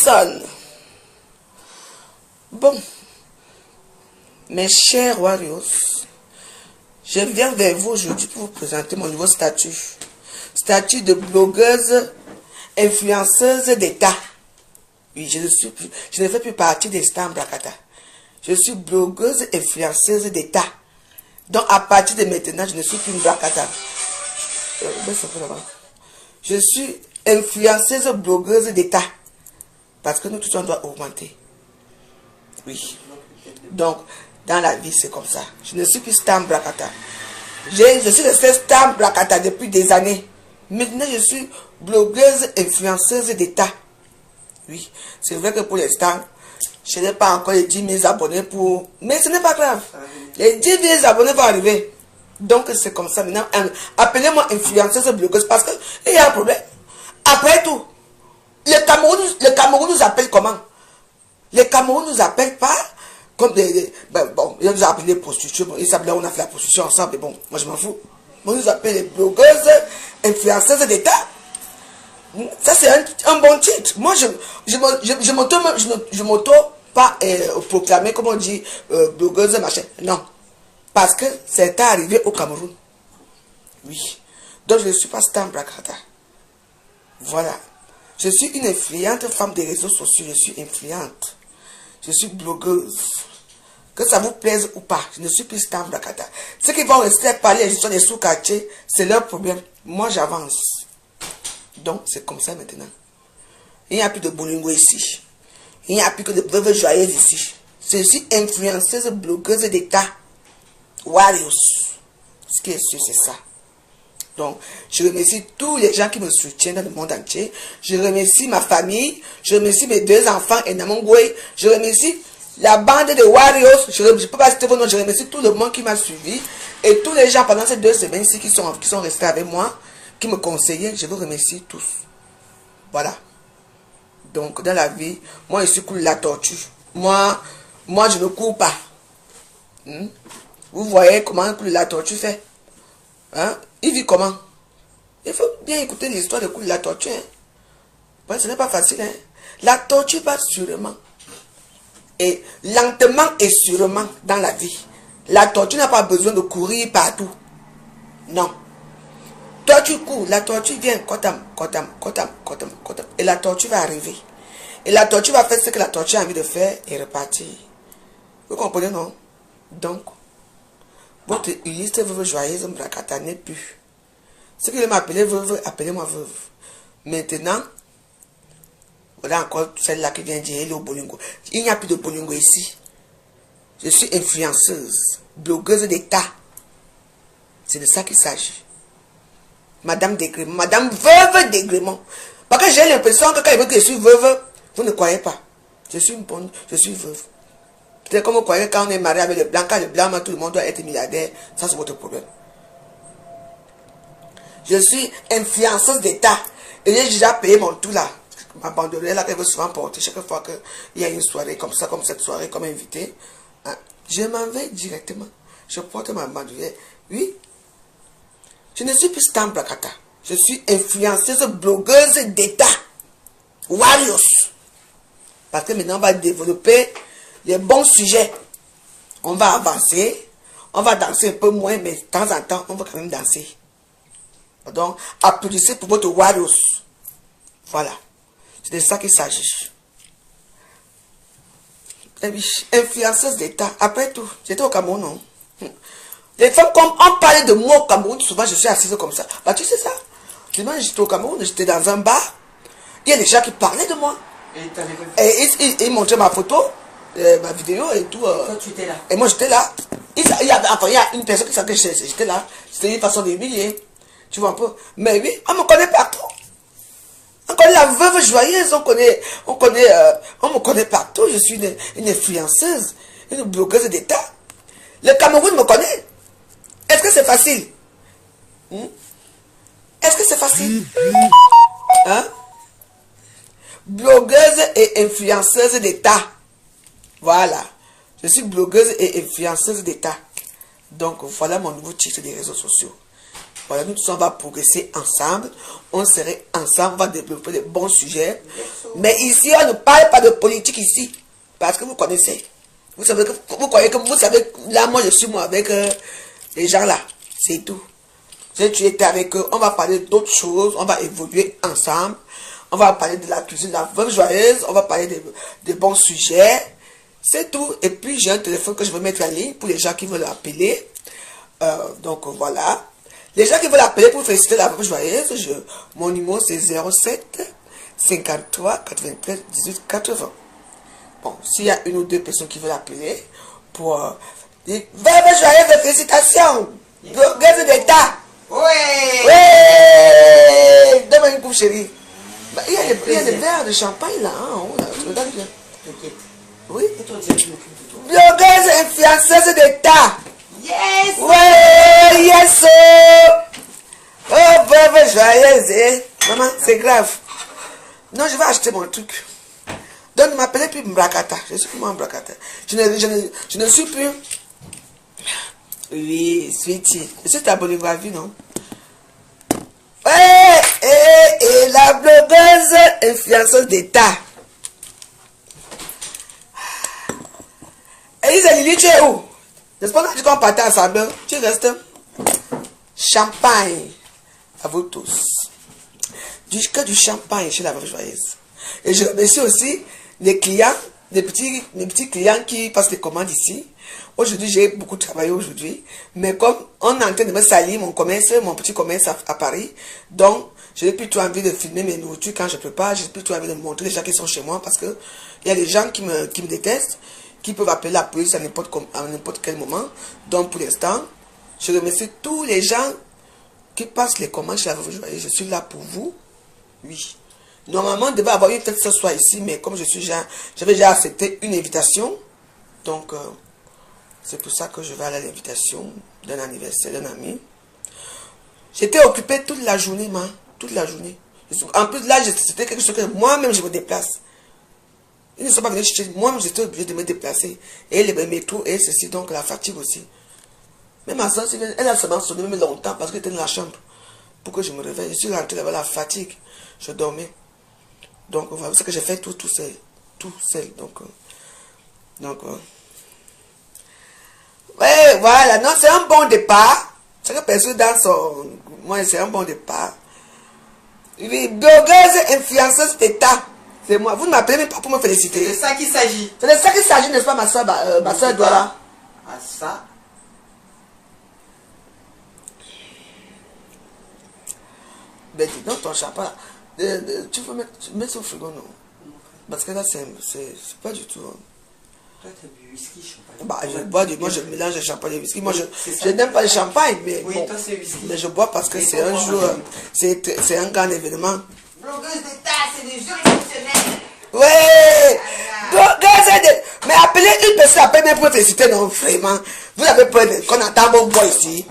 sonne. Bon, mes chers Warriors, je viens vers vous aujourd'hui pour vous présenter mon nouveau statut. Statut de blogueuse, influenceuse d'État. Oui, je ne fais plus partie des stars Bracata. Je suis blogueuse, influenceuse d'État. Donc, à partir de maintenant, je ne suis plus une Bracata. Je suis influenceuse, blogueuse d'État. Parce que nous tous, on doit augmenter. Oui. Donc, dans la vie, c'est comme ça. Je ne suis plus star Bracata. Je suis restée star Bracata depuis des années. Maintenant, je suis blogueuse, influenceuse d'État. Oui. C'est vrai que pour l'instant, je n'ai pas encore les 10 000 abonnés pour... Mais ce n'est pas grave. Les 10 000 abonnés vont arriver. Donc, c'est comme ça. Maintenant, appelez-moi influenceuse blogueuse parce qu'il y a un problème. Après tout, le Cameroun nous appelle comment? Le Cameroun nous appelle pas comme des... bon, ils nous appellent les prostituées. Bon, ils savent là, on a fait la prostitution ensemble. Mais bon, moi, je m'en fous. On nous appelle les blogueuses, influenceuses d'État. Ça, c'est un bon titre. Moi, je m'auto pas proclamer, comme on dit, blogueuse, machin. Non. Parce que c'est arrivé au Cameroun. Oui. Donc, je ne suis pas star Bracata. Voilà. Je suis une influente femme des réseaux sociaux. Je suis influente. Je suis blogueuse. Que ça vous plaise ou pas, je ne suis plus star Bracata. Ceux qui vont rester parler de gestion des sous-quartiers, c'est leur problème. Moi, j'avance. Donc, c'est comme ça maintenant. Il n'y a plus de bolingo ici. Il n'y a plus que de veuves joyeuses ici. Je suis influenceuse, blogueuse d'État. Warriors. Ce qui est sûr, c'est ça. Donc, je remercie tous les gens qui me soutiennent dans le monde entier. Je remercie ma famille. Je remercie mes 2 enfants et Namongwe. Je remercie la bande de Warriors. Je ne peux pas citer vos noms. Je remercie tout le monde qui m'a suivi. Et tous les gens pendant ces 2 semaines-ci qui sont restés avec moi, qui me conseillaient. Je vous remercie tous. Voilà. Donc, dans la vie, moi, je suis cool la tortue. Moi, je ne cours pas. Vous voyez comment la tortue fait? Hein? Il vit comment? Il faut bien écouter l'histoire de Koul la tortue. Hein? Ouais, ce n'est pas facile. Hein? La tortue va sûrement. Et lentement et sûrement dans la vie. La tortue n'a pas besoin de courir partout. Non. Toi tu cours, la tortue vient, kotam. Et la tortue va arriver. Et la tortue va faire ce que la tortue a envie de faire et repartir. Vous comprenez, non? Donc, votre illustre veuve joyeuse Bracata n'est plus. Ce qui m'a appelé veuve, appelez-moi veuve. Maintenant, voilà encore celle-là qui vient dire le bolingo. Il n'y a plus de bolingo ici. Je suis influenceuse, blogueuse d'État. C'est de ça qu'il s'agit. Madame Dégrémont, Madame Veuve Dégrémont. Parce que j'ai l'impression que quand il veut que je suis veuve, vous ne croyez pas. Je suis une bonne, je suis veuve. C'est comme vous croyez quand on est marié avec le blanc, quand le blanc, tout le monde doit être milliardaire. Ça, c'est votre problème. Je suis influenceuse d'État. Et j'ai déjà payé mon tout là. Ma bandolière là, qu'elle veut souvent porter chaque fois qu'il y a une soirée comme ça, comme cette soirée, comme invité. Hein, je m'en vais directement. Je porte ma bandolière. Oui. Je ne suis plus star Bracata. Je suis influenceuse, blogueuse d'État. Warriors. Parce que maintenant, on va développer les bons sujets. On va avancer. On va danser un peu moins, mais de temps en temps, on va quand même danser. Donc, applaudissez pour votre Warriors. Voilà. C'est de ça qu'il s'agit. Influenceuse d'État. Après tout, j'étais au Cameroun, non? Les femmes, comme on parlait de moi au Cameroun, souvent je suis assise comme ça. Bah, tu sais ça? Dimanche, j'étais au Cameroun, j'étais dans un bar. Il y a des gens qui parlaient de moi. Et ils montraient ma photo, ma vidéo et tout. Toi, tu étais là. Et moi, j'étais là. Il y a une personne qui savait que j'étais là. C'était une façon d'humilier. Tu vois un peu. Mais oui, on me connaît partout. On connaît la veuve joyeuse, on me connaît partout. Je suis une influenceuse, une blogueuse d'État. Le Cameroun me connaît. Est-ce que c'est facile? Est-ce que c'est facile? Hein? Blogueuse et influenceuse d'État. Voilà. Je suis blogueuse et influenceuse d'État. Donc, voilà mon nouveau titre des réseaux sociaux. Voilà, nous tous on va progresser ensemble. On serait ensemble, on va développer de bons sujets. Mais ici, on ne parle pas de politique ici. Parce que vous connaissez. Vous savez là, moi je suis moi avec les gens là. C'est tout. Tu étais avec eux, on va parler d'autres choses, on va évoluer ensemble. On va parler de la cuisine de la veuve joyeuse, on va parler de bons sujets. C'est tout. Et puis j'ai un téléphone que je vais mettre en ligne pour les gens qui veulent appeler. Donc voilà. Les gens qui veulent appeler pour féliciter la veuve joyeuse, mon numéro c'est 07 53 93 18 80. Bon, s'il y a une ou deux personnes qui veulent appeler pour dire veuve joyeuse, félicitations, blogueuse d'État. Ouais. Ouais. Donne-moi une coupe, chérie. Bah, il y a des verres de champagne là. Hein, regarde bien. T'inquiète. Oui. Et toi, tu es Blogueuse influenceuse d'État. Yes. Ouais, yes. Oh, veuve joyeuse. Eh. Maman, c'est grave. Non, je vais acheter mon truc. Donc, m'appeler plus Mbrakata. Je suis plus moi Mbrakata. Je ne suis plus. Oui, sweetie. Je suis ta Bolivie, non? Ouais, et la blogueuse influenceuse d'État. Elisa Lili, tu es où? N'est-ce pas qu'on partait ensemble? Tu restes? Champagne. À vous tous. Que du champagne chez la veuve joyeuse. Et je remercie aussi les clients, les petits clients qui passent les commandes ici. Aujourd'hui, j'ai beaucoup travaillé aujourd'hui. Mais comme on est en train de me salir mon commerce, mon petit commerce à Paris, donc je n'ai plus trop envie de filmer mes nourritures quand je prépare. Je n'ai plus trop envie de montrer les gens qui sont chez moi parce que il y a des gens qui me détestent, qui peuvent appeler la police à n'importe quel moment. Donc pour l'instant, je remercie tous les gens qui passent les commandes chez la veuve joyeuse. Je suis là pour vous. Oui. Normalement, il devait avoir eu peut-être ce soir ici, mais comme j'avais déjà accepté une invitation, donc c'est pour ça que je vais aller à l'invitation d'un anniversaire d'un ami. J'étais occupée toute la journée, toute la journée. En plus, là, c'était quelque chose que moi-même, je me déplace. Ils ne sont pas venus chercher. Moi-même, j'étais obligée de me déplacer. Et les métros, et ceci, donc la fatigue aussi. Même ma soeur, elle a seulement sonné même longtemps parce qu'elle était dans la chambre. Pour que je me réveille. Je suis rentrée avec la fatigue. Je dormais. Donc, voilà, c'est que j'ai fait tout seul. Tout seul. Donc ouais, voilà. Non, c'est un bon départ. Chaque personne dans son... Moi, c'est un bon départ. Oui, blogueuse, influenceuse d'État. C'est moi. Vous ne m'appelez même pas pour me féliciter. C'est de ça qu'il s'agit. C'est de ça qu'il s'agit, n'est-ce pas, ma soeur, Douala? Ah, ça. Ben, dis donc, ton chapeau là. Tu veux mettre au frigo, non? Parce que là, c'est pas du tout. Toi, tu as bu whisky, champagne. Bah, moi, je mélange le champagne et le whisky. Moi, je n'aime pas le champagne, mais oui, bon. toi, c'est whisky. Mais je bois parce que c'est un jour, c'est un grand événement. Blogueuse d'État, c'est des gens exceptionnels. Ouais! Mais appelez une personne après même pour féliciter, non, vraiment. Vous avez peur qu'on entend mon boy ici.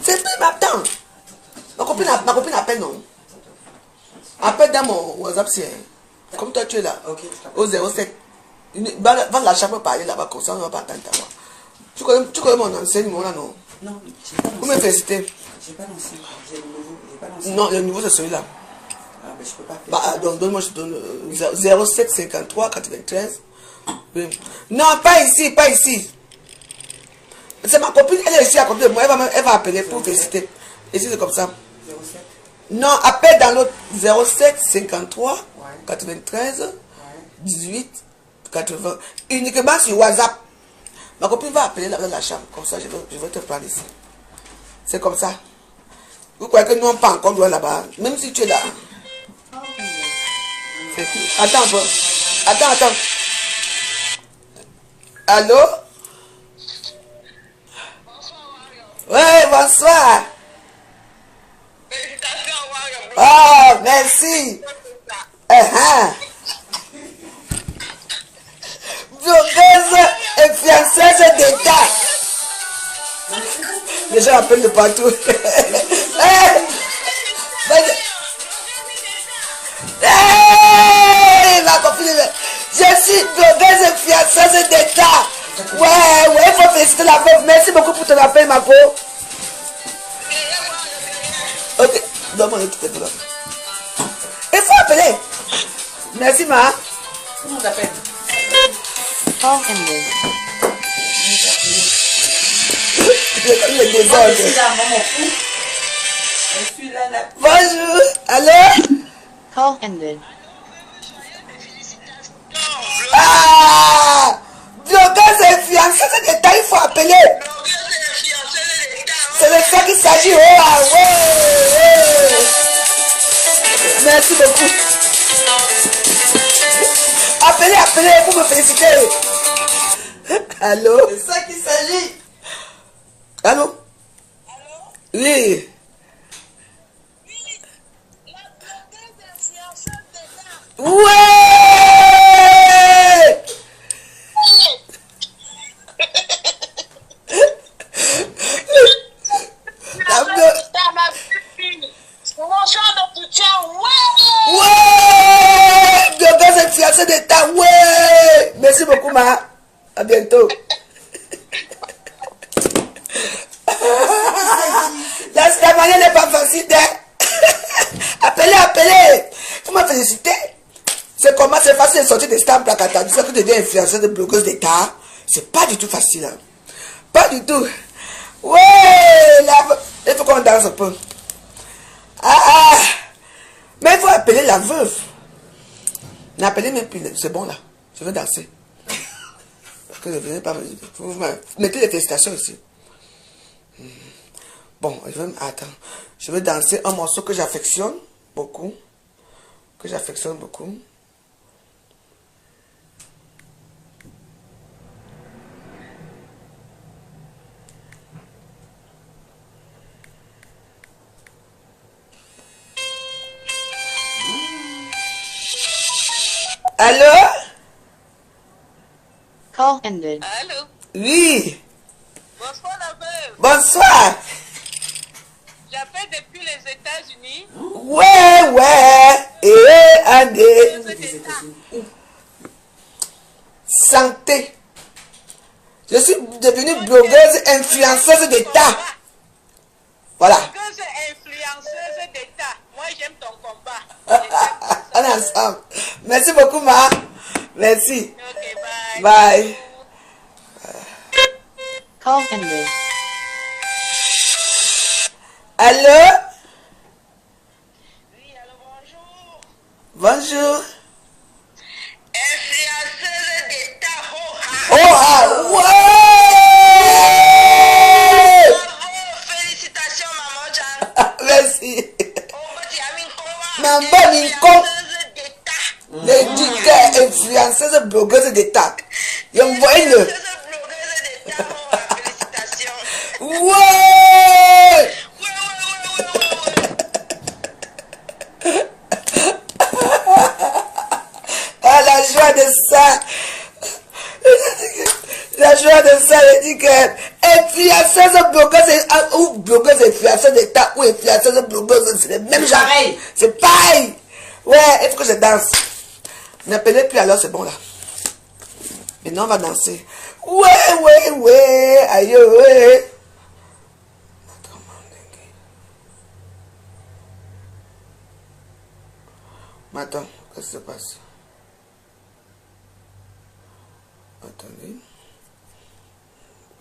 C'est plus maintenant. Ma copine appelle, non? Appelle dans mon WhatsApp, c'est. Comme toi, tu es là. Ok, au 07. Va la chambre parler là-bas, comme ça, on ne va pas attendre ta voix. Tu connais mon ancien numéro là, non? Non, j'ai pas lancé. Vous me félicitez? J'ai pas lancé. J'ai le nouveau. J'ai pas lancé. Non, le nouveau c'est celui-là. Ah, mais je peux pas faire. Bah, donc donne-moi, je donne 07 53 93. Oui. Non, pas ici, pas ici. C'est ma copine, elle est ici à côté de moi, elle va appeler pour féliciter. Ici c'est comme ça. 07. Non, appelle dans l'autre 07 53 93 Ouais. 18 80. Uniquement sur WhatsApp. Ma copine va appeler dans la chambre. Comme ça, je vais te prendre ici. C'est comme ça. Vous croyez que nous n'avons pas encore droit là-bas? Même si tu es là. C'est tout. Attends un peu. Attends. Allô? Ouais, bonsoir. Oh, merci. Blogueuse influenceuse d'État. Les gens appellent de partout. Ma copine, je suis blogueuse influenceuse d'État. Ouais, il faut féliciter la veuve. Merci beaucoup pour ton appel, ma peau. Donne-moi le téléphone. Il faut appeler. Merci, ma. Comment on t'appelle? Call ended. Le désordre. Je suis là, maman fou. Je suis là, là. Bonjour. Allô? Call ended. Ah! Blogueuse c'est fiancé, c'est des temps, il faut appeler. C'est de ça qu'il s'agit. Oh, ah, ouais. Merci beaucoup. Appelez pour me féliciter. Allô? C'est ça qu'il s'agit. Allô? Oui. Ouais! Ouais! Blogueuse et fiancée d'État, ouais! Merci beaucoup, ma. À bientôt. La manière n'est pas facile, hein? Appelez. Vous me félicitez. C'est comment c'est facile de sortir des stamps placata. Tu sais que tu deviens influenceuse de blogueuse d'État. C'est pas du tout facile, hein? Pas du tout. Ouais! Il faut qu'on danse un peu. Ah! Mais il faut appeler la veuve. N'appelez même plus. C'est bon là. Je veux danser. Parce que je venais pas. Vous mettez les félicitations ici. Bon, attends. Je veux danser un morceau que j'affectionne beaucoup. Allô? Call ended. Allô? Oui. Bonsoir la veuve. Bonsoir. J'appelle depuis les États-Unis. Ouais. Allez. Santé. Je suis devenue blogueuse influenceuse d'État. Voilà. Blogueuse influenceuse d'État. Moi, j'aime ton combat. On est ensemble. Merci beaucoup, ma. Merci. Ok, bye. Bye. Call ended. Allô? Oui, allô, bonjour. Bonjour. Influenceuse d'État, Oh, ah, ouais! Bravo, félicitations, maman Jean. Merci. Maman Maman Minko. Influenceuse d'État. L'éducateur influenceuse blogueuse d'État. Et envoyez-le. Influenceuse blogueuse d'État, félicitations. Ouais! Ah, la joie de ça. La joie de ça, je dis que influenceuse blogueuse ou blogueuse influenceuse d'État ou influenceuse blogueuse, c'est le même genre. Pareil. C'est pareil. Ouais, il faut que je danse. N'appelez plus alors, c'est bon là. Maintenant, on va danser. Ouais. Aïe, ouais. Mais attends, qu'est-ce qui se passe? Attendez.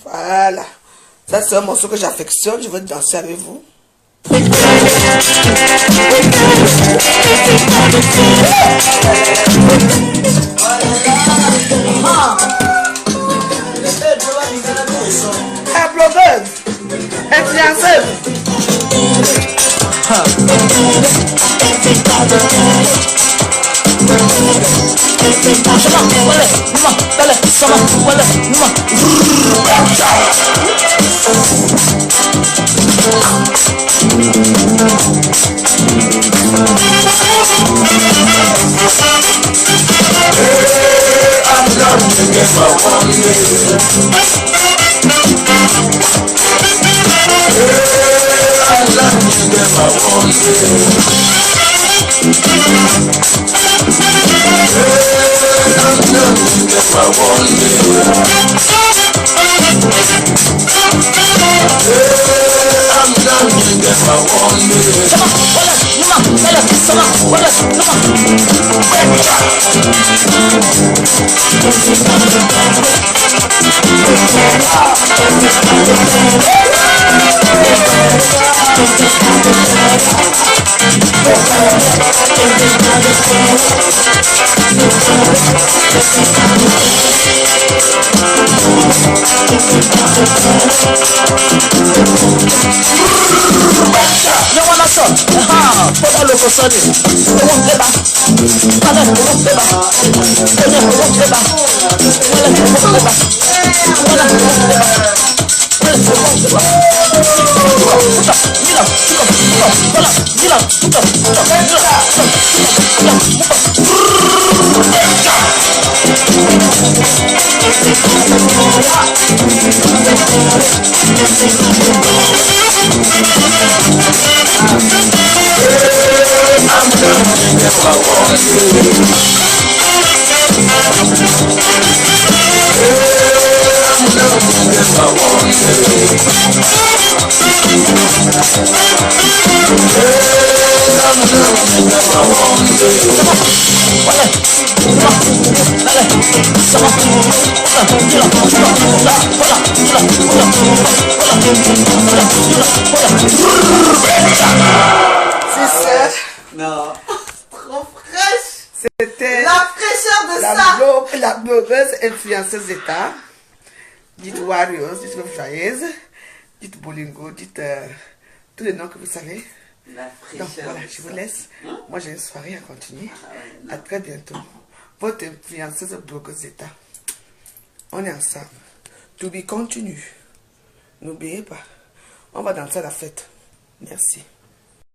Voilà. Ça, c'est un morceau que j'affectionne. Je veux danser avec vous. Ah, blogueuse. Influenceuse. Non. Trop fraîche. C'était La fraîcheur de ça. la blogueuse influenceuse d'État. Dites Warriors, dites joyeuse, dites Bolingo, dites tous les noms que vous savez. La fraîcheur. Donc voilà, je vous laisse. Moi j'ai une soirée à continuer. À très bientôt. Votre influenceuse blogueuse d'État. On est ensemble. To be continue. N'oubliez pas. On va danser à la fête. Merci.